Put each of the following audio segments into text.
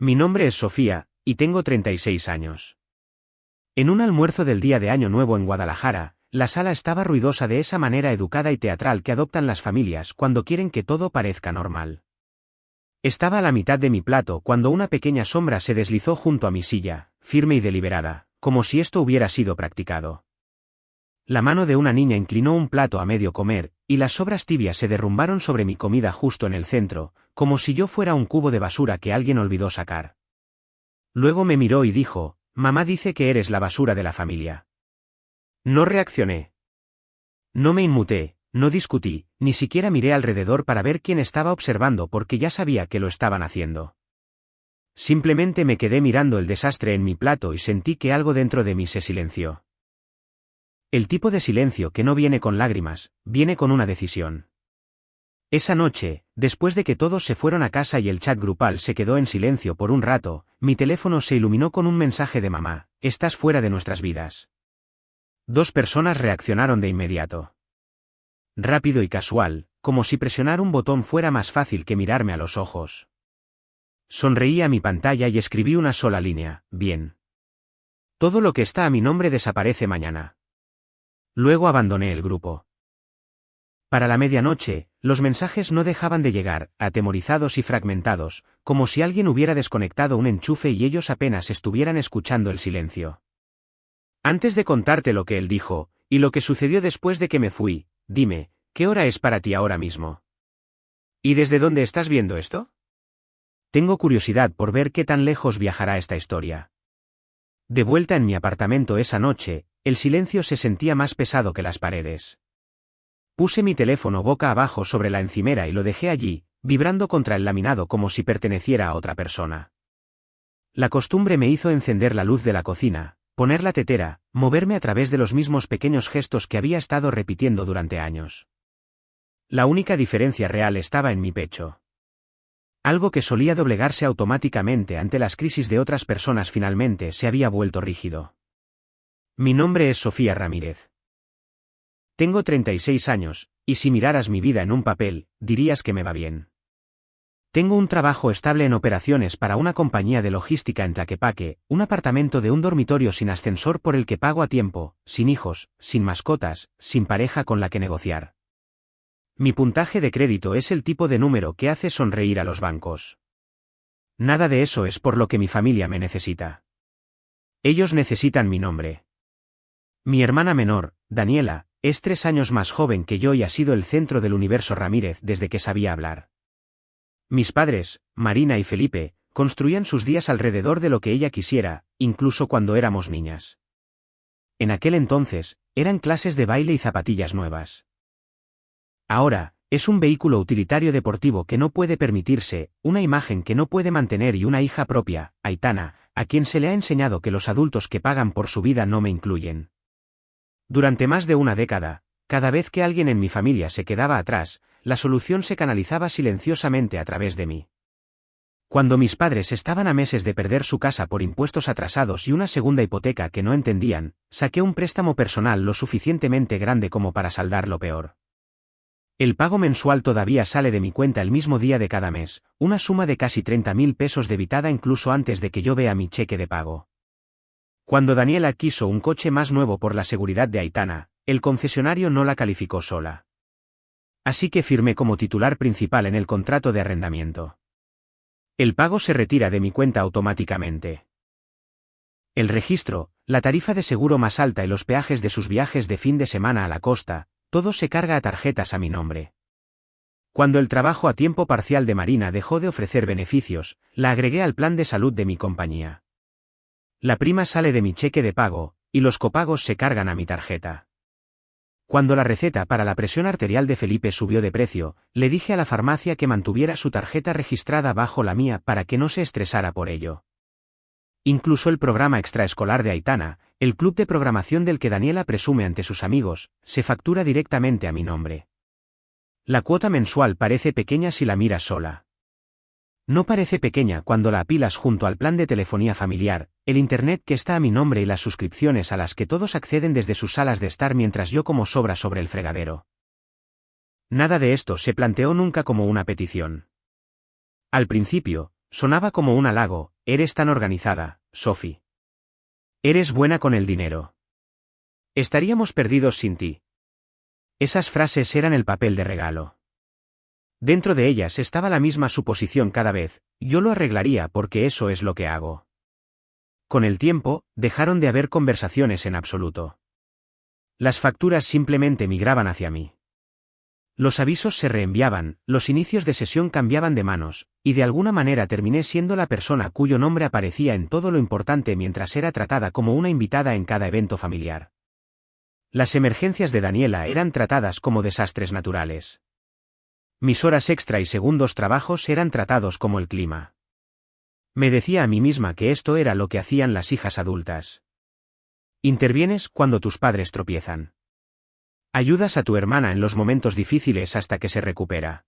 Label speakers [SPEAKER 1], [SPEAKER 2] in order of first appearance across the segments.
[SPEAKER 1] Mi nombre es Sofía, y tengo 36 años. En un almuerzo del día de Año Nuevo en Guadalajara, la sala estaba ruidosa de esa manera educada y teatral que adoptan las familias cuando quieren que todo parezca normal. Estaba a la mitad de mi plato cuando una pequeña sombra se deslizó junto a mi silla, firme y deliberada, como si esto hubiera sido practicado. La mano de una niña inclinó un plato a medio comer, y las sobras tibias se derrumbaron sobre mi comida justo en el centro, como si yo fuera un cubo de basura que alguien olvidó sacar. Luego me miró y dijo: «Mamá dice que eres la basura de la familia». No reaccioné. No me inmuté, no discutí, ni siquiera miré alrededor para ver quién estaba observando porque ya sabía que lo estaban haciendo. Simplemente me quedé mirando el desastre en mi plato y sentí que algo dentro de mí se silenció. El tipo de silencio que no viene con lágrimas, viene con una decisión. Esa noche, después de que todos se fueron a casa y el chat grupal se quedó en silencio por un rato, mi teléfono se iluminó con un mensaje de mamá: «Estás fuera de nuestras vidas». 2 personas reaccionaron de inmediato. Rápido y casual, como si presionar un botón fuera más fácil que mirarme a los ojos. Sonreí a mi pantalla y escribí una sola línea: «Bien. Todo lo que está a mi nombre desaparece mañana». Luego abandoné el grupo. Para la medianoche, los mensajes no dejaban de llegar, atemorizados y fragmentados, como si alguien hubiera desconectado un enchufe y ellos apenas estuvieran escuchando el silencio. Antes de contarte lo que él dijo, y lo que sucedió después de que me fui, dime, ¿qué hora es para ti ahora mismo? ¿Y desde dónde estás viendo esto? Tengo curiosidad por ver qué tan lejos viajará esta historia. De vuelta en mi apartamento esa noche, el silencio se sentía más pesado que las paredes. Puse mi teléfono boca abajo sobre la encimera y lo dejé allí, vibrando contra el laminado como si perteneciera a otra persona. La costumbre me hizo encender la luz de la cocina, poner la tetera, moverme a través de los mismos pequeños gestos que había estado repitiendo durante años. La única diferencia real estaba en mi pecho. Algo que solía doblegarse automáticamente ante las crisis de otras personas finalmente se había vuelto rígido. Mi nombre es Sofía Ramírez. Tengo 36 años, y si miraras mi vida en un papel, dirías que me va bien. Tengo un trabajo estable en operaciones para una compañía de logística en Tlaquepaque, un apartamento de un dormitorio sin ascensor por el que pago a tiempo, sin hijos, sin mascotas, sin pareja con la que negociar. Mi puntaje de crédito es el tipo de número que hace sonreír a los bancos. Nada de eso es por lo que mi familia me necesita. Ellos necesitan mi nombre. Mi hermana menor, Daniela, es 3 años más joven que yo y ha sido el centro del universo Ramírez desde que sabía hablar. Mis padres, Marina y Felipe, construían sus días alrededor de lo que ella quisiera, incluso cuando éramos niñas. En aquel entonces, eran clases de baile y zapatillas nuevas. Ahora, es un vehículo utilitario deportivo que no puede permitirse, una imagen que no puede mantener y una hija propia, Aitana, a quien se le ha enseñado que los adultos que pagan por su vida no me incluyen. Durante más de una década, cada vez que alguien en mi familia se quedaba atrás, la solución se canalizaba silenciosamente a través de mí. Cuando mis padres estaban a meses de perder su casa por impuestos atrasados y una segunda hipoteca que no entendían, saqué un préstamo personal lo suficientemente grande como para saldar lo peor. El pago mensual todavía sale de mi cuenta el mismo día de cada mes, una suma de casi 30.000 pesos debitada incluso antes de que yo vea mi cheque de pago. Cuando Daniela quiso un coche más nuevo por la seguridad de Aitana, el concesionario no la calificó sola. Así que firmé como titular principal en el contrato de arrendamiento. El pago se retira de mi cuenta automáticamente. El registro, la tarifa de seguro más alta y los peajes de sus viajes de fin de semana a la costa, todo se carga a tarjetas a mi nombre. Cuando el trabajo a tiempo parcial de Marina dejó de ofrecer beneficios, la agregué al plan de salud de mi compañía. La prima sale de mi cheque de pago, y los copagos se cargan a mi tarjeta. Cuando la receta para la presión arterial de Felipe subió de precio, le dije a la farmacia que mantuviera su tarjeta registrada bajo la mía para que no se estresara por ello. Incluso el programa extraescolar de Aitana, el club de programación del que Daniela presume ante sus amigos, se factura directamente a mi nombre. La cuota mensual parece pequeña si la miras sola. No parece pequeña cuando la apilas junto al plan de telefonía familiar, el internet que está a mi nombre y las suscripciones a las que todos acceden desde sus salas de estar mientras yo como sobra sobre el fregadero. Nada de esto se planteó nunca como una petición. Al principio, Sonaba como un halago. Eres tan organizada, Sophie. Eres buena con el dinero. Estaríamos perdidos sin ti. Esas frases eran el papel de regalo. Dentro de ellas estaba la misma suposición cada vez: yo lo arreglaría porque eso es lo que hago. Con el tiempo, dejaron de haber conversaciones en absoluto. Las facturas simplemente migraban hacia mí. Los avisos se reenviaban, los inicios de sesión cambiaban de manos, y de alguna manera terminé siendo la persona cuyo nombre aparecía en todo lo importante mientras era tratada como una invitada en cada evento familiar. Las emergencias de Daniela eran tratadas como desastres naturales. Mis horas extra y segundos trabajos eran tratados como el clima. Me decía a mí misma que esto era lo que hacían las hijas adultas. Intervienes cuando tus padres tropiezan. Ayudas a tu hermana en los momentos difíciles hasta que se recupera.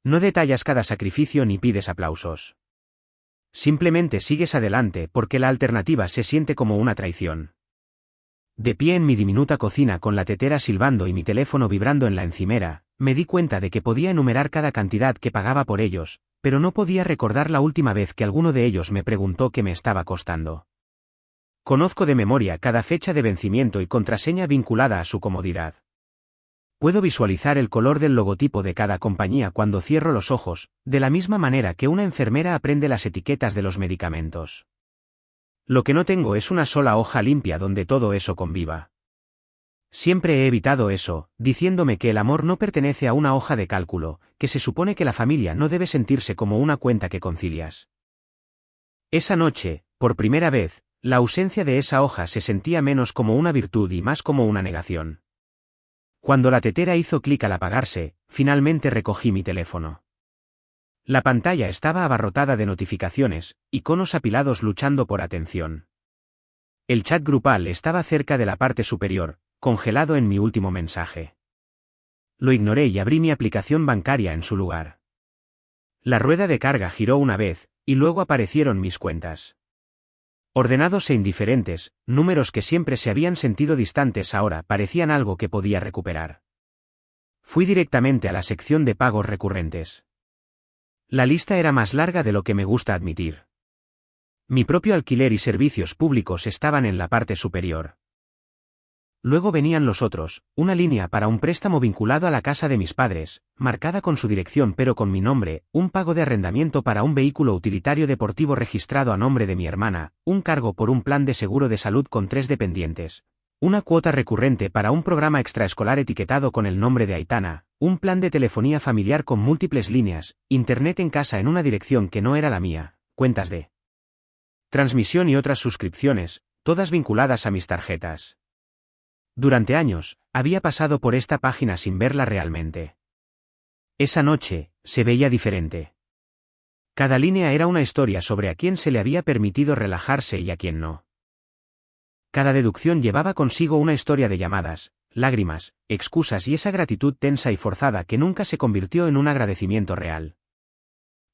[SPEAKER 1] No detallas cada sacrificio ni pides aplausos. Simplemente sigues adelante porque la alternativa se siente como una traición. De pie en mi diminuta cocina con la tetera silbando y mi teléfono vibrando en la encimera, me di cuenta de que podía enumerar cada cantidad que pagaba por ellos, pero no podía recordar la última vez que alguno de ellos me preguntó qué me estaba costando. Conozco de memoria cada fecha de vencimiento y contraseña vinculada a su comodidad. Puedo visualizar el color del logotipo de cada compañía cuando cierro los ojos, de la misma manera que una enfermera aprende las etiquetas de los medicamentos. Lo que no tengo es una sola hoja limpia donde todo eso conviva. Siempre he evitado eso, diciéndome que el amor no pertenece a una hoja de cálculo, que se supone que la familia no debe sentirse como una cuenta que concilias. Esa noche, por primera vez, la ausencia de esa hoja se sentía menos como una virtud y más como una negación. Cuando la tetera hizo clic al apagarse, finalmente recogí mi teléfono. La pantalla estaba abarrotada de notificaciones, iconos apilados luchando por atención. El chat grupal estaba cerca de la parte superior, congelado en mi último mensaje. Lo ignoré y abrí mi aplicación bancaria en su lugar. La rueda de carga giró una vez, y luego aparecieron mis cuentas. Ordenados e indiferentes, números que siempre se habían sentido distantes ahora parecían algo que podía recuperar. Fui directamente a la sección de pagos recurrentes. La lista era más larga de lo que me gusta admitir. Mi propio alquiler y servicios públicos estaban en la parte superior. Luego venían los otros, una línea para un préstamo vinculado a la casa de mis padres, marcada con su dirección pero con mi nombre, un pago de arrendamiento para un vehículo utilitario deportivo registrado a nombre de mi hermana, un cargo por un plan de seguro de salud con 3 dependientes, una cuota recurrente para un programa extraescolar etiquetado con el nombre de Aitana, un plan de telefonía familiar con múltiples líneas, internet en casa en una dirección que no era la mía, cuentas de transmisión y otras suscripciones, todas vinculadas a mis tarjetas. Durante años, había pasado por esta página sin verla realmente. Esa noche, se veía diferente. Cada línea era una historia sobre a quién se le había permitido relajarse y a quién no. Cada deducción llevaba consigo una historia de llamadas, lágrimas, excusas y esa gratitud tensa y forzada que nunca se convirtió en un agradecimiento real.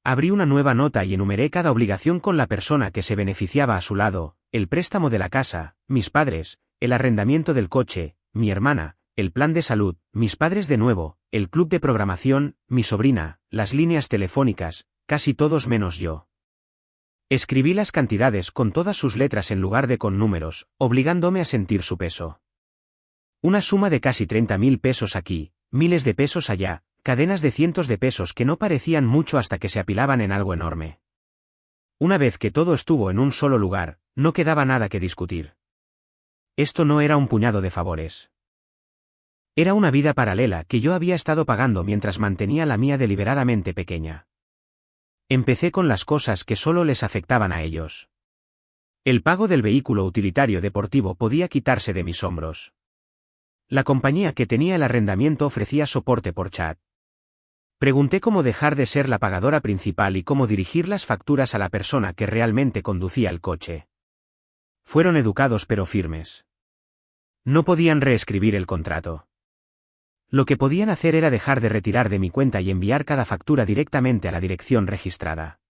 [SPEAKER 1] Abrí una nueva nota y enumeré cada obligación con la persona que se beneficiaba a su lado, el préstamo de la casa, mis padres, el arrendamiento del coche, mi hermana, el plan de salud, mis padres de nuevo, el club de programación, mi sobrina, las líneas telefónicas, casi todos menos yo. Escribí las cantidades con todas sus letras en lugar de con números, obligándome a sentir su peso. Una suma de casi 30.000 pesos aquí, miles de pesos allá, cadenas de cientos de pesos que no parecían mucho hasta que se apilaban en algo enorme. Una vez que todo estuvo en un solo lugar, no quedaba nada que discutir. Esto no era un puñado de favores. Era una vida paralela que yo había estado pagando mientras mantenía la mía deliberadamente pequeña. Empecé con las cosas que solo les afectaban a ellos. El pago del vehículo utilitario deportivo podía quitarse de mis hombros. La compañía que tenía el arrendamiento ofrecía soporte por chat. Pregunté cómo dejar de ser la pagadora principal y cómo dirigir las facturas a la persona que realmente conducía el coche. Fueron educados pero firmes. No podían reescribir el contrato. Lo que podían hacer era dejar de retirar de mi cuenta y enviar cada factura directamente a la dirección registrada.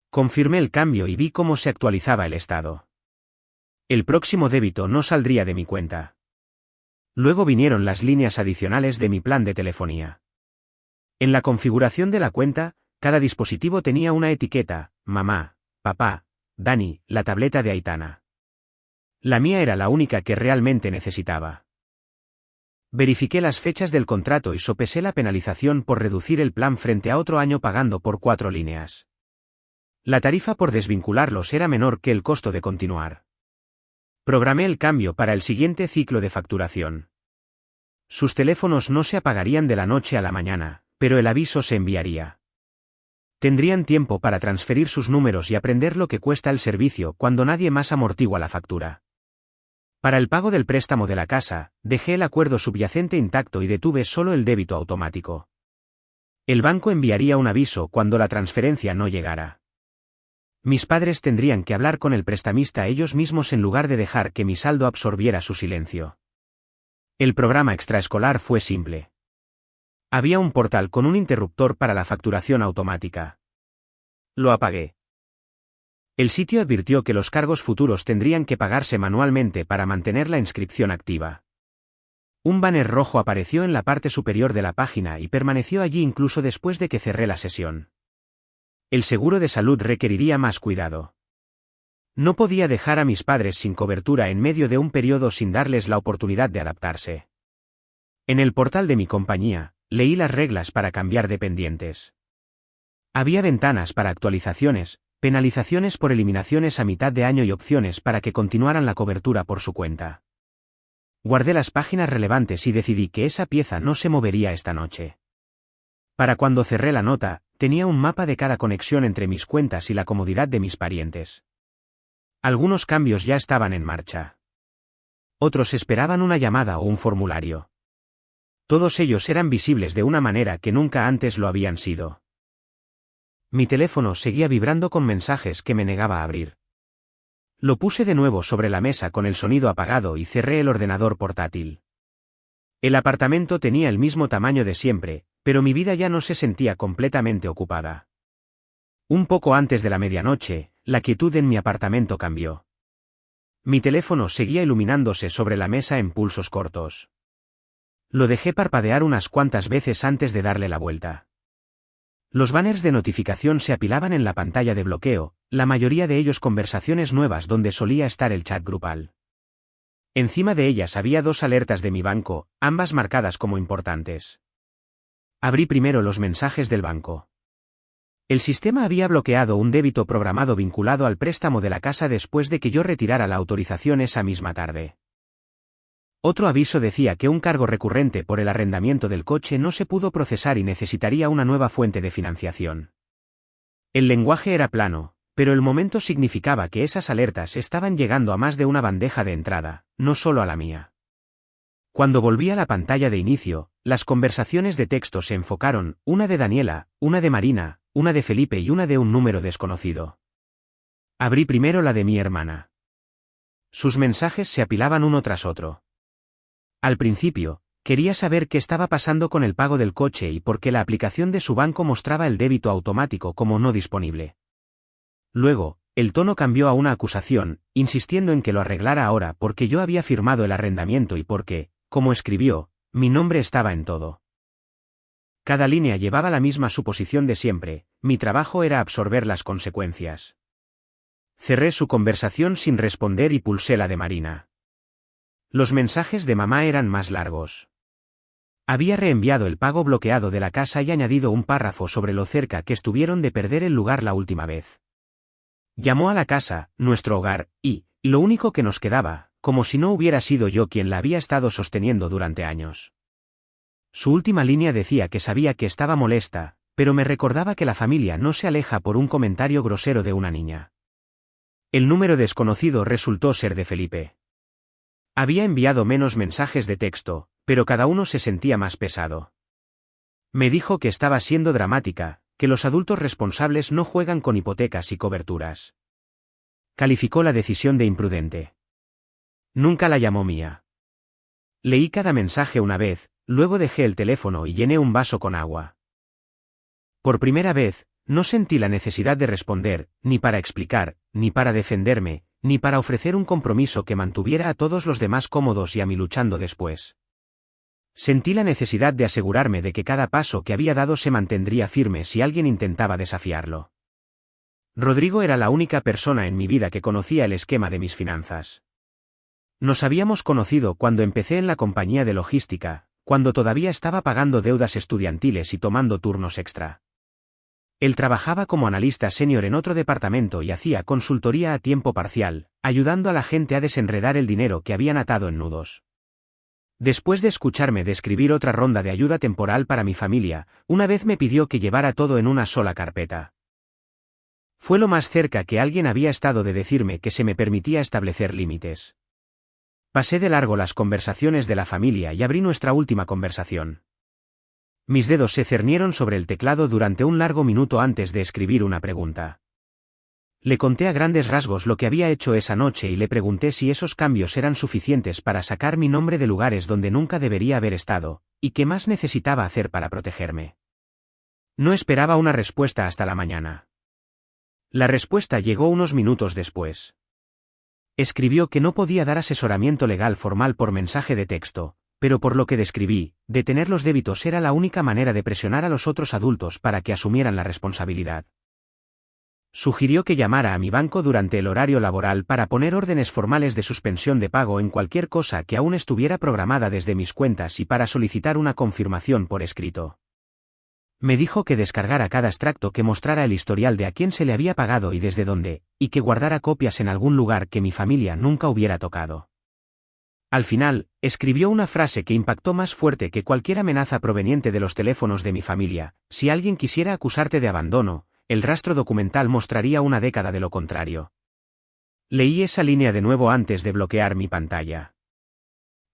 [SPEAKER 1] Confirmé el cambio y vi cómo se actualizaba el estado. El próximo débito no saldría de mi cuenta. Luego vinieron las líneas adicionales de mi plan de telefonía. En la configuración de la cuenta, cada dispositivo tenía una etiqueta: mamá, papá, Dani, la tableta de Aitana. La mía era la única que realmente necesitaba. Verifiqué las fechas del contrato y sopesé la penalización por reducir el plan frente a otro año pagando por 4 líneas. La tarifa por desvincularlos era menor que el costo de continuar. Programé el cambio para el siguiente ciclo de facturación. Sus teléfonos no se apagarían de la noche a la mañana, pero el aviso se enviaría. Tendrían tiempo para transferir sus números y aprender lo que cuesta el servicio cuando nadie más amortigua la factura. Para el pago del préstamo de la casa, dejé el acuerdo subyacente intacto y detuve solo el débito automático. El banco enviaría un aviso cuando la transferencia no llegara. Mis padres tendrían que hablar con el prestamista ellos mismos en lugar de dejar que mi saldo absorbiera su silencio. El programa extraescolar fue simple. Había un portal con un interruptor para la facturación automática. Lo apagué. El sitio advirtió que los cargos futuros tendrían que pagarse manualmente para mantener la inscripción activa. Un banner rojo apareció en la parte superior de la página y permaneció allí incluso después de que cerré la sesión. El seguro de salud requeriría más cuidado. No podía dejar a mis padres sin cobertura en medio de un periodo sin darles la oportunidad de adaptarse. En el portal de mi compañía, leí las reglas para cambiar dependientes. Había ventanas para actualizaciones, penalizaciones por eliminaciones a mitad de año y opciones para que continuaran la cobertura por su cuenta. Guardé las páginas relevantes y decidí que esa pieza no se movería esta noche. Para cuando cerré la nota, tenía un mapa de cada conexión entre mis cuentas y la comodidad de mis parientes. Algunos cambios ya estaban en marcha. Otros esperaban una llamada o un formulario. Todos ellos eran visibles de una manera que nunca antes lo habían sido. Mi teléfono seguía vibrando con mensajes que me negaba a abrir. Lo puse de nuevo sobre la mesa con el sonido apagado y cerré el ordenador portátil. El apartamento tenía el mismo tamaño de siempre, pero mi vida ya no se sentía completamente ocupada. Un poco antes de la medianoche, la quietud en mi apartamento cambió. Mi teléfono seguía iluminándose sobre la mesa en pulsos cortos. Lo dejé parpadear unas cuantas veces antes de darle la vuelta. Los banners de notificación se apilaban en la pantalla de bloqueo, la mayoría de ellos conversaciones nuevas donde solía estar el chat grupal. Encima de ellas había 2 alertas de mi banco, ambas marcadas como importantes. Abrí primero los mensajes del banco. El sistema había bloqueado un débito programado vinculado al préstamo de la casa después de que yo retirara la autorización esa misma tarde. Otro aviso decía que un cargo recurrente por el arrendamiento del coche no se pudo procesar y necesitaría una nueva fuente de financiación. El lenguaje era plano, pero el momento significaba que esas alertas estaban llegando a más de una bandeja de entrada, no solo a la mía. Cuando volví a la pantalla de inicio, las conversaciones de texto se enfocaron, una de Daniela, una de Marina, una de Felipe y una de un número desconocido. Abrí primero la de mi hermana. Sus mensajes se apilaban uno tras otro. Al principio, quería saber qué estaba pasando con el pago del coche y por qué la aplicación de su banco mostraba el débito automático como no disponible. Luego, el tono cambió a una acusación, insistiendo en que lo arreglara ahora porque yo había firmado el arrendamiento y porque, como escribió, mi nombre estaba en todo. Cada línea llevaba la misma suposición de siempre, mi trabajo era absorber las consecuencias. Cerré su conversación sin responder y pulsé la de Marina. Los mensajes de mamá eran más largos. Había reenviado el pago bloqueado de la casa y añadido un párrafo sobre lo cerca que estuvieron de perder el lugar la última vez. Llamó a la casa, nuestro hogar, y, lo único que nos quedaba, como si no hubiera sido yo quien la había estado sosteniendo durante años. Su última línea decía que sabía que estaba molesta, pero me recordaba que la familia no se aleja por un comentario grosero de una niña. El número desconocido resultó ser de Felipe. Había enviado menos mensajes de texto, pero cada uno se sentía más pesado. Me dijo que estaba siendo dramática, que los adultos responsables no juegan con hipotecas y coberturas. Calificó la decisión de imprudente. Nunca la llamó mía. Leí cada mensaje una vez, luego dejé el teléfono y llené un vaso con agua. Por primera vez, no sentí la necesidad de responder, ni para explicar, ni para defenderme, ni para ofrecer un compromiso que mantuviera a todos los demás cómodos y a mí luchando después. Sentí la necesidad de asegurarme de que cada paso que había dado se mantendría firme si alguien intentaba desafiarlo. Rodrigo era la única persona en mi vida que conocía el esquema de mis finanzas. Nos habíamos conocido cuando empecé en la compañía de logística, cuando todavía estaba pagando deudas estudiantiles y tomando turnos extra. Él trabajaba como analista senior en otro departamento y hacía consultoría a tiempo parcial, ayudando a la gente a desenredar el dinero que habían atado en nudos. Después de escucharme describir otra ronda de ayuda temporal para mi familia, una vez me pidió que llevara todo en una sola carpeta. Fue lo más cerca que alguien había estado de decirme que se me permitía establecer límites. Pasé de largo las conversaciones de la familia y abrí nuestra última conversación. Mis dedos se cernieron sobre el teclado durante un largo minuto antes de escribir una pregunta. Le conté a grandes rasgos lo que había hecho esa noche y le pregunté si esos cambios eran suficientes para sacar mi nombre de lugares donde nunca debería haber estado, y qué más necesitaba hacer para protegerme. No esperaba una respuesta hasta la mañana. La respuesta llegó unos minutos después. Escribió que no podía dar asesoramiento legal formal por mensaje de texto, pero por lo que describí, detener los débitos era la única manera de presionar a los otros adultos para que asumieran la responsabilidad. Sugirió que llamara a mi banco durante el horario laboral para poner órdenes formales de suspensión de pago en cualquier cosa que aún estuviera programada desde mis cuentas y para solicitar una confirmación por escrito. Me dijo que descargara cada extracto que mostrara el historial de a quién se le había pagado y desde dónde, y que guardara copias en algún lugar que mi familia nunca hubiera tocado. Al final, escribió una frase que impactó más fuerte que cualquier amenaza proveniente de los teléfonos de mi familia: si alguien quisiera acusarte de abandono, el rastro documental mostraría una década de lo contrario. Leí esa línea de nuevo antes de bloquear mi pantalla.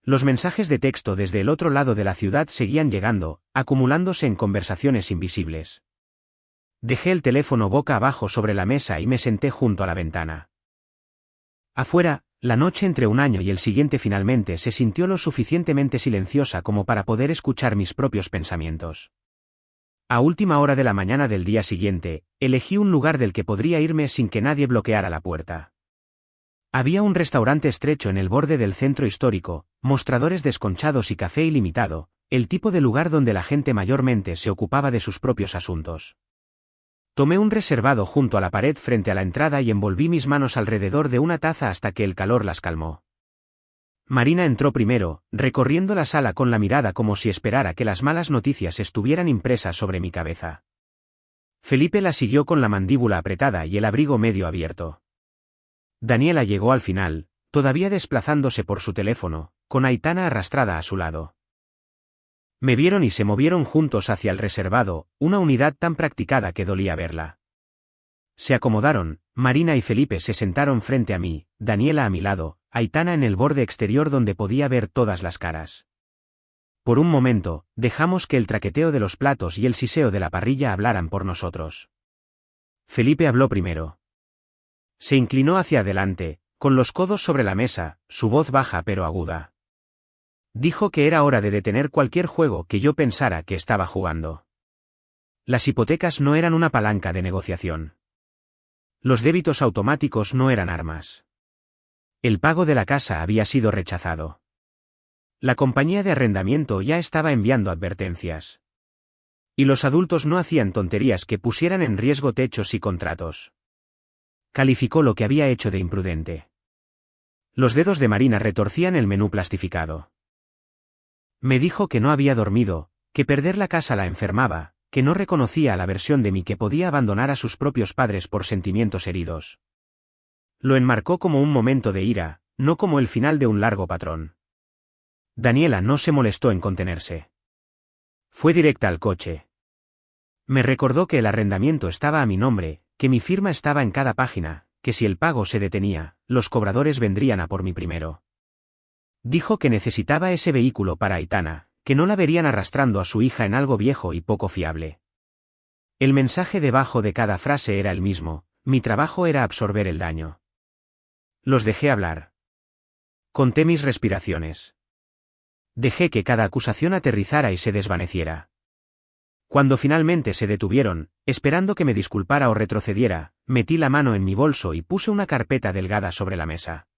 [SPEAKER 1] Los mensajes de texto desde el otro lado de la ciudad seguían llegando, acumulándose en conversaciones invisibles. Dejé el teléfono boca abajo sobre la mesa y me senté junto a la ventana. Afuera, la noche entre un año y el siguiente finalmente se sintió lo suficientemente silenciosa como para poder escuchar mis propios pensamientos. A última hora de la mañana del día siguiente, elegí un lugar del que podría irme sin que nadie bloqueara la puerta. Había un restaurante estrecho en el borde del centro histórico, mostradores desconchados y café ilimitado, el tipo de lugar donde la gente mayormente se ocupaba de sus propios asuntos. Tomé un reservado junto a la pared frente a la entrada y envolví mis manos alrededor de una taza hasta que el calor las calmó. Marina entró primero, recorriendo la sala con la mirada como si esperara que las malas noticias estuvieran impresas sobre mi cabeza. Felipe la siguió con la mandíbula apretada y el abrigo medio abierto. Daniela llegó al final, todavía desplazándose por su teléfono, con Aitana arrastrada a su lado. Me vieron y se movieron juntos hacia el reservado, una unidad tan practicada que dolía verla. Se acomodaron, Marina y Felipe se sentaron frente a mí, Daniela a mi lado, Aitana en el borde exterior donde podía ver todas las caras. Por un momento, dejamos que el traqueteo de los platos y el siseo de la parrilla hablaran por nosotros. Felipe habló primero. Se inclinó hacia adelante, con los codos sobre la mesa, su voz baja pero aguda. Dijo que era hora de detener cualquier juego que yo pensara que estaba jugando. Las hipotecas no eran una palanca de negociación. Los débitos automáticos no eran armas. El pago de la casa había sido rechazado. La compañía de arrendamiento ya estaba enviando advertencias. Y los adultos no hacían tonterías que pusieran en riesgo techos y contratos. Calificó lo que había hecho de imprudente. Los dedos de Marina retorcían el menú plastificado. Me dijo que no había dormido, que perder la casa la enfermaba, que no reconocía a la versión de mí que podía abandonar a sus propios padres por sentimientos heridos. Lo enmarcó como un momento de ira, no como el final de un largo patrón. Daniela no se molestó en contenerse. Fue directa al coche. Me recordó que el arrendamiento estaba a mi nombre, que mi firma estaba en cada página, que si el pago se detenía, los cobradores vendrían a por mí primero. Dijo que necesitaba ese vehículo para Aitana, que no la verían arrastrando a su hija en algo viejo y poco fiable. El mensaje debajo de cada frase era el mismo: mi trabajo era absorber el daño. Los dejé hablar. Conté mis respiraciones. Dejé que cada acusación aterrizara y se desvaneciera. Cuando finalmente se detuvieron, esperando que me disculpara o retrocediera, metí la mano en mi bolso y puse una carpeta delgada sobre la mesa.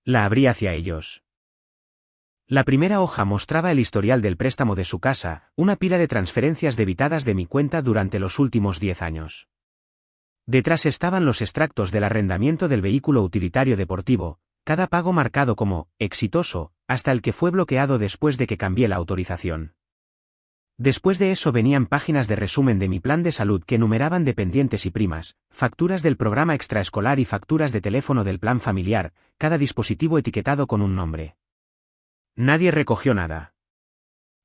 [SPEAKER 1] La abrí hacia ellos. La primera hoja mostraba el historial del préstamo de su casa, una pila de transferencias debitadas de mi cuenta durante los últimos 10 años. Detrás estaban los extractos del arrendamiento del vehículo utilitario deportivo, cada pago marcado como exitoso, hasta el que fue bloqueado después de que cambié la autorización. Después de eso venían páginas de resumen de mi plan de salud que enumeraban dependientes y primas, facturas del programa extraescolar y facturas de teléfono del plan familiar, cada dispositivo etiquetado con un nombre. Nadie recogió nada.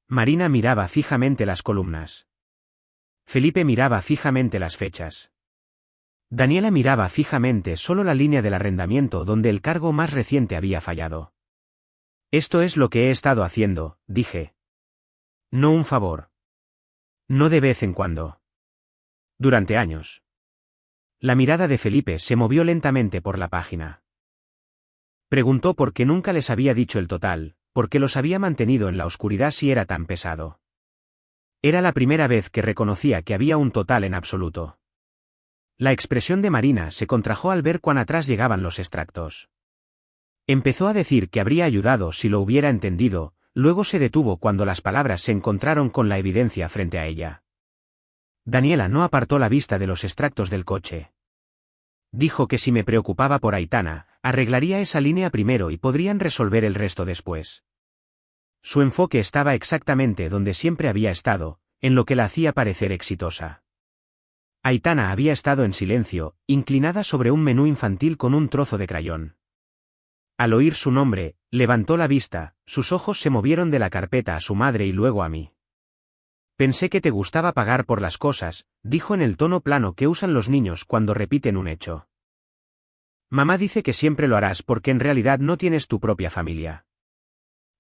[SPEAKER 1] Marina miraba fijamente las columnas. Felipe miraba fijamente las fechas. Daniela miraba fijamente solo la línea del arrendamiento donde el cargo más reciente había fallado. Esto es lo que he estado haciendo, dije. No un favor. No de vez en cuando. Durante años. La mirada de Felipe se movió lentamente por la página. Preguntó por qué nunca les había dicho el total, por qué los había mantenido en la oscuridad si era tan pesado. Era la primera vez que reconocía que había un total en absoluto. La expresión de Marina se contrajo al ver cuán atrás llegaban los extractos. Empezó a decir que habría ayudado si lo hubiera entendido, luego se detuvo cuando las palabras se encontraron con la evidencia frente a ella. Daniela no apartó la vista de los extractos del coche. Dijo que si me preocupaba por Aitana, arreglaría esa línea primero y podrían resolver el resto después. Su enfoque estaba exactamente donde siempre había estado, en lo que la hacía parecer exitosa. Aitana había estado en silencio, inclinada sobre un menú infantil con un trozo de crayón. Al oír su nombre, levantó la vista, sus ojos se movieron de la carpeta a su madre y luego a mí. Pensé que te gustaba pagar por las cosas, dijo en el tono plano que usan los niños cuando repiten un hecho. Mamá dice que siempre lo harás porque en realidad no tienes tu propia familia.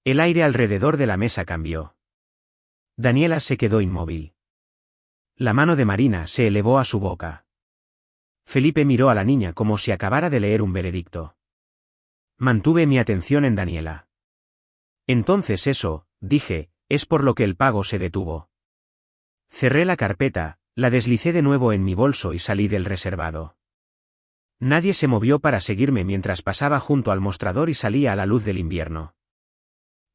[SPEAKER 1] El aire alrededor de la mesa cambió. Daniela se quedó inmóvil. La mano de Marina se elevó a su boca. Felipe miró a la niña como si acabara de leer un veredicto. Mantuve mi atención en Daniela. Entonces eso, dije, es por lo que el pago se detuvo. Cerré la carpeta, la deslicé de nuevo en mi bolso y salí del reservado. Nadie se movió para seguirme mientras pasaba junto al mostrador y salía a la luz del invierno.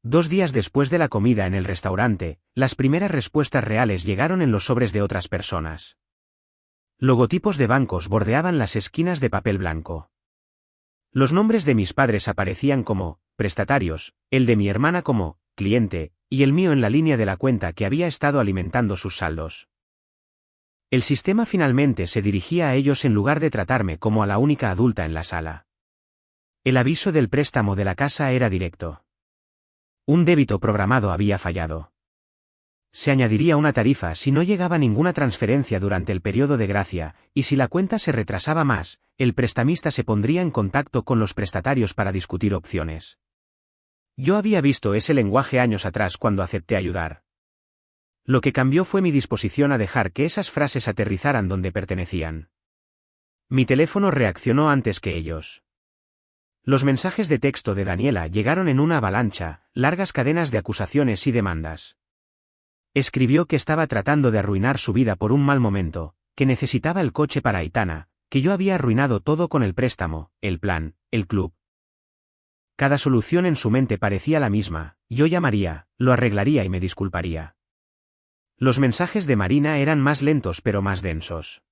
[SPEAKER 1] 2 días después de la comida en el restaurante, las primeras respuestas reales llegaron en los sobres de otras personas. Logotipos de bancos bordeaban las esquinas de papel blanco. Los nombres de mis padres aparecían como prestatarios, el de mi hermana como cliente, y el mío en la línea de la cuenta que había estado alimentando sus saldos. El sistema finalmente se dirigía a ellos en lugar de tratarme como a la única adulta en la sala. El aviso del préstamo de la casa era directo. Un débito programado había fallado. Se añadiría una tarifa si no llegaba ninguna transferencia durante el periodo de gracia, y si la cuenta se retrasaba más, el prestamista se pondría en contacto con los prestatarios para discutir opciones. Yo había visto ese lenguaje años atrás cuando acepté ayudar. Lo que cambió fue mi disposición a dejar que esas frases aterrizaran donde pertenecían. Mi teléfono reaccionó antes que ellos. Los mensajes de texto de Daniela llegaron en una avalancha, largas cadenas de acusaciones y demandas. Escribió que estaba tratando de arruinar su vida por un mal momento, que necesitaba el coche para Aitana, que yo había arruinado todo con el préstamo, el plan, el club. Cada solución en su mente parecía la misma, yo llamaría, lo arreglaría y me disculparía. Los mensajes de Marina eran más lentos pero más densos.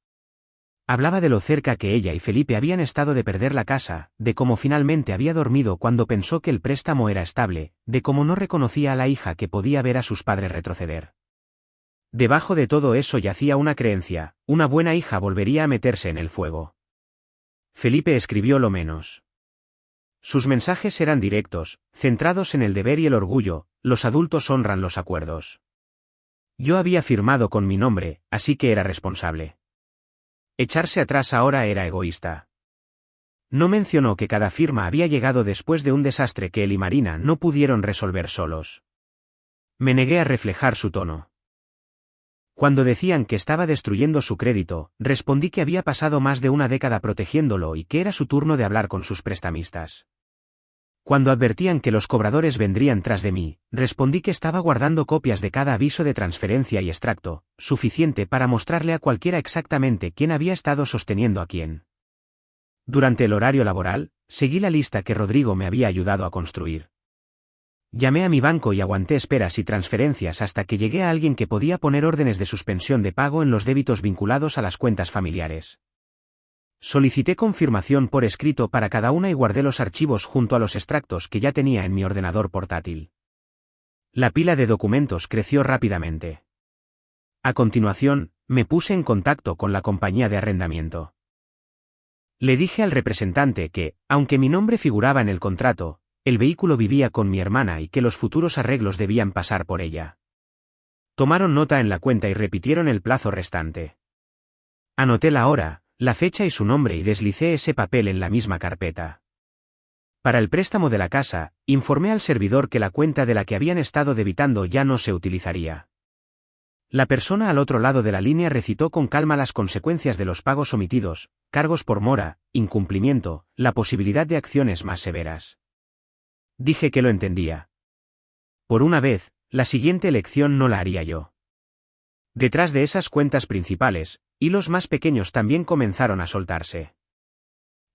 [SPEAKER 1] Hablaba de lo cerca que ella y Felipe habían estado de perder la casa, de cómo finalmente había dormido cuando pensó que el préstamo era estable, de cómo no reconocía a la hija que podía ver a sus padres retroceder. Debajo de todo eso yacía una creencia, una buena hija volvería a meterse en el fuego. Felipe escribió lo menos. Sus mensajes eran directos, centrados en el deber y el orgullo, los adultos honran los acuerdos. Yo había firmado con mi nombre, así que era responsable. Echarse atrás ahora era egoísta. No mencionó que cada firma había llegado después de un desastre que él y Marina no pudieron resolver solos. Me negué a reflejar su tono. Cuando decían que estaba destruyendo su crédito, respondí que había pasado más de una década protegiéndolo y que era su turno de hablar con sus prestamistas. Cuando advertían que los cobradores vendrían tras de mí, respondí que estaba guardando copias de cada aviso de transferencia y extracto, suficiente para mostrarle a cualquiera exactamente quién había estado sosteniendo a quién. Durante el horario laboral, seguí la lista que Rodrigo me había ayudado a construir. Llamé a mi banco y aguanté esperas y transferencias hasta que llegué a alguien que podía poner órdenes de suspensión de pago en los débitos vinculados a las cuentas familiares. Solicité confirmación por escrito para cada una y guardé los archivos junto a los extractos que ya tenía en mi ordenador portátil. La pila de documentos creció rápidamente. A continuación, me puse en contacto con la compañía de arrendamiento. Le dije al representante que, aunque mi nombre figuraba en el contrato, el vehículo vivía con mi hermana y que los futuros arreglos debían pasar por ella. Tomaron nota en la cuenta y repitieron el plazo restante. Anoté la hora, la fecha y su nombre y deslicé ese papel en la misma carpeta. Para el préstamo de la casa, informé al servidor que la cuenta de la que habían estado debitando ya no se utilizaría. La persona al otro lado de la línea recitó con calma las consecuencias de los pagos omitidos, cargos por mora, incumplimiento, la posibilidad de acciones más severas. Dije que lo entendía. Por una vez, la siguiente elección no la haría yo. Detrás de esas cuentas principales, hilos más pequeños también comenzaron a soltarse.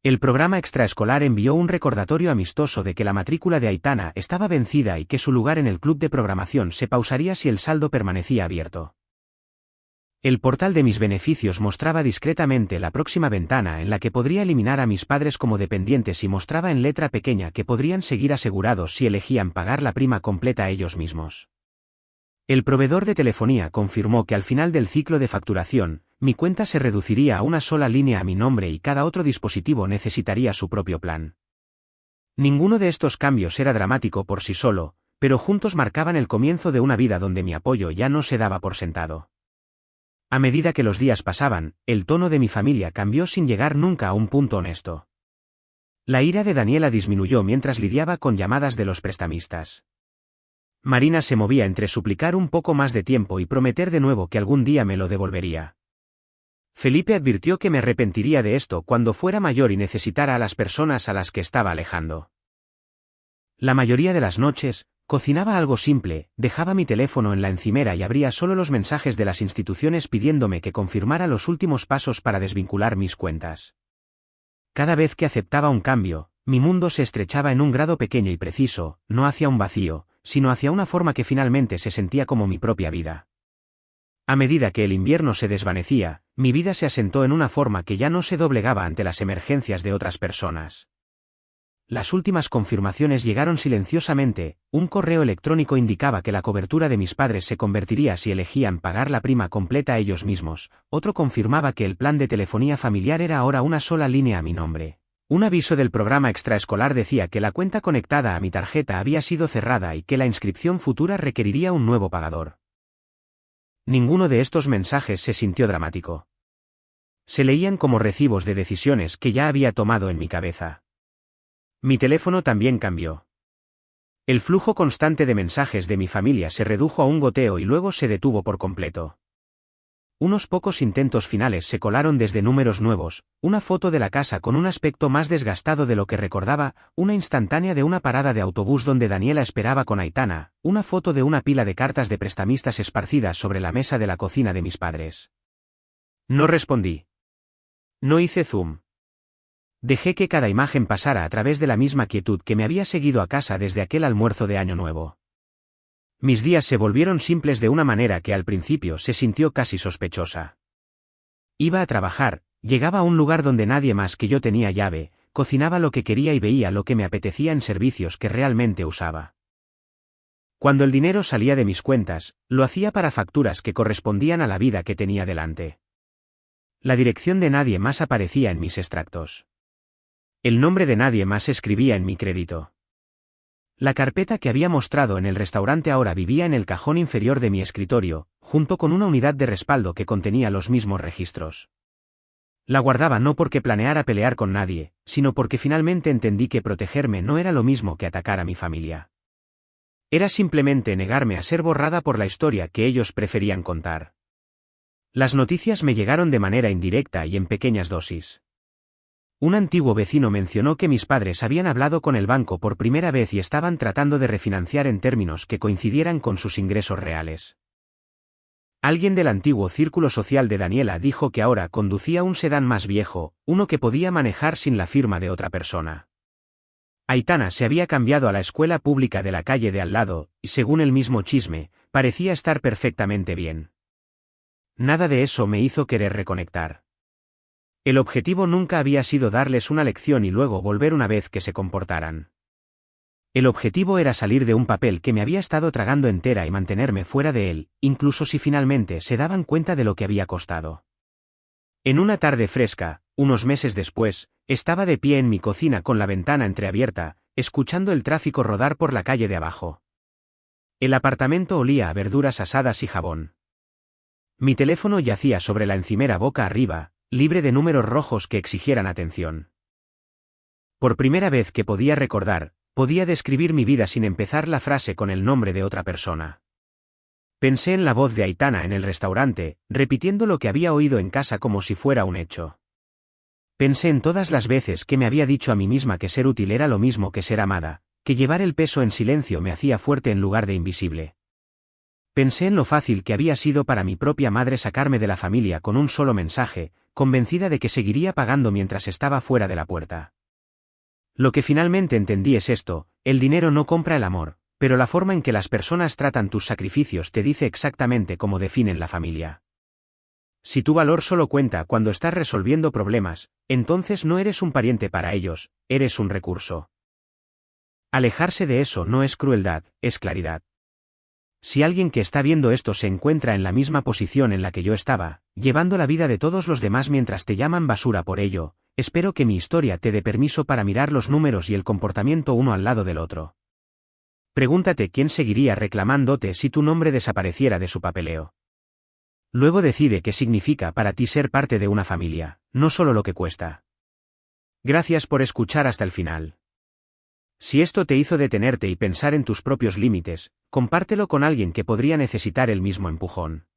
[SPEAKER 1] El programa extraescolar envió un recordatorio amistoso de que la matrícula de Aitana estaba vencida y que su lugar en el club de programación se pausaría si el saldo permanecía abierto. El portal de mis beneficios mostraba discretamente la próxima ventana en la que podría eliminar a mis padres como dependientes y mostraba en letra pequeña que podrían seguir asegurados si elegían pagar la prima completa ellos mismos. El proveedor de telefonía confirmó que al final del ciclo de facturación, mi cuenta se reduciría a una sola línea a mi nombre y cada otro dispositivo necesitaría su propio plan. Ninguno de estos cambios era dramático por sí solo, pero juntos marcaban el comienzo de una vida donde mi apoyo ya no se daba por sentado. A medida que los días pasaban, el tono de mi familia cambió sin llegar nunca a un punto honesto. La ira de Daniela disminuyó mientras lidiaba con llamadas de los prestamistas. Marina se movía entre suplicar un poco más de tiempo y prometer de nuevo que algún día me lo devolvería. Felipe advirtió que me arrepentiría de esto cuando fuera mayor y necesitara a las personas a las que estaba alejando. La mayoría de las noches, cocinaba algo simple, dejaba mi teléfono en la encimera y abría solo los mensajes de las instituciones pidiéndome que confirmara los últimos pasos para desvincular mis cuentas. Cada vez que aceptaba un cambio, mi mundo se estrechaba en un grado pequeño y preciso, no hacia un vacío, sino hacia una forma que finalmente se sentía como mi propia vida. A medida que el invierno se desvanecía, mi vida se asentó en una forma que ya no se doblegaba ante las emergencias de otras personas. Las últimas confirmaciones llegaron silenciosamente, un correo electrónico indicaba que la cobertura de mis padres se convertiría si elegían pagar la prima completa ellos mismos, otro confirmaba que el plan de telefonía familiar era ahora una sola línea a mi nombre. Un aviso del programa extraescolar decía que la cuenta conectada a mi tarjeta había sido cerrada y que la inscripción futura requeriría un nuevo pagador. Ninguno de estos mensajes se sintió dramático. Se leían como recibos de decisiones que ya había tomado en mi cabeza. Mi teléfono también cambió. El flujo constante de mensajes de mi familia se redujo a un goteo y luego se detuvo por completo. Unos pocos intentos finales se colaron desde números nuevos, una foto de la casa con un aspecto más desgastado de lo que recordaba, una instantánea de una parada de autobús donde Daniela esperaba con Aitana, una foto de una pila de cartas de prestamistas esparcidas sobre la mesa de la cocina de mis padres. No respondí. No hice zoom. Dejé que cada imagen pasara a través de la misma quietud que me había seguido a casa desde aquel almuerzo de Año Nuevo. Mis días se volvieron simples de una manera que al principio se sintió casi sospechosa. Iba a trabajar, llegaba a un lugar donde nadie más que yo tenía llave, cocinaba lo que quería y veía lo que me apetecía en servicios que realmente usaba. Cuando el dinero salía de mis cuentas, lo hacía para facturas que correspondían a la vida que tenía delante. La dirección de nadie más aparecía en mis extractos. El nombre de nadie más escribía en mi crédito. La carpeta que había mostrado en el restaurante ahora vivía en el cajón inferior de mi escritorio, junto con una unidad de respaldo que contenía los mismos registros. La guardaba no porque planeara pelear con nadie, sino porque finalmente entendí que protegerme no era lo mismo que atacar a mi familia. Era simplemente negarme a ser borrada por la historia que ellos preferían contar. Las noticias me llegaron de manera indirecta y en pequeñas dosis. Un antiguo vecino mencionó que mis padres habían hablado con el banco por primera vez y estaban tratando de refinanciar en términos que coincidieran con sus ingresos reales. Alguien del antiguo círculo social de Daniela dijo que ahora conducía un sedán más viejo, uno que podía manejar sin la firma de otra persona. Aitana se había cambiado a la escuela pública de la calle de al lado, y según el mismo chisme, parecía estar perfectamente bien. Nada de eso me hizo querer reconectar. El objetivo nunca había sido darles una lección y luego volver una vez que se comportaran. El objetivo era salir de un papel que me había estado tragando entera y mantenerme fuera de él, incluso si finalmente se daban cuenta de lo que había costado. En una tarde fresca, unos meses después, estaba de pie en mi cocina con la ventana entreabierta, escuchando el tráfico rodar por la calle de abajo. El apartamento olía a verduras asadas y jabón. Mi teléfono yacía sobre la encimera boca arriba, libre de números rojos que exigieran atención. Por primera vez que podía recordar, podía describir mi vida sin empezar la frase con el nombre de otra persona. Pensé en la voz de Aitana en el restaurante, repitiendo lo que había oído en casa como si fuera un hecho. Pensé en todas las veces que me había dicho a mí misma que ser útil era lo mismo que ser amada, que llevar el peso en silencio me hacía fuerte en lugar de invisible. Pensé en lo fácil que había sido para mi propia madre sacarme de la familia con un solo mensaje, convencida de que seguiría pagando mientras estaba fuera de la puerta. Lo que finalmente entendí es esto: el dinero no compra el amor, pero la forma en que las personas tratan tus sacrificios te dice exactamente cómo definen la familia. Si tu valor solo cuenta cuando estás resolviendo problemas, entonces no eres un pariente para ellos, eres un recurso. Alejarse de eso no es crueldad, es claridad. Si alguien que está viendo esto se encuentra en la misma posición en la que yo estaba, llevando la vida de todos los demás mientras te llaman basura por ello, espero que mi historia te dé permiso para mirar los números y el comportamiento uno al lado del otro. Pregúntate quién seguiría reclamándote si tu nombre desapareciera de su papeleo. Luego decide qué significa para ti ser parte de una familia, no solo lo que cuesta. Gracias por escuchar hasta el final. Si esto te hizo detenerte y pensar en tus propios límites, compártelo con alguien que podría necesitar el mismo empujón.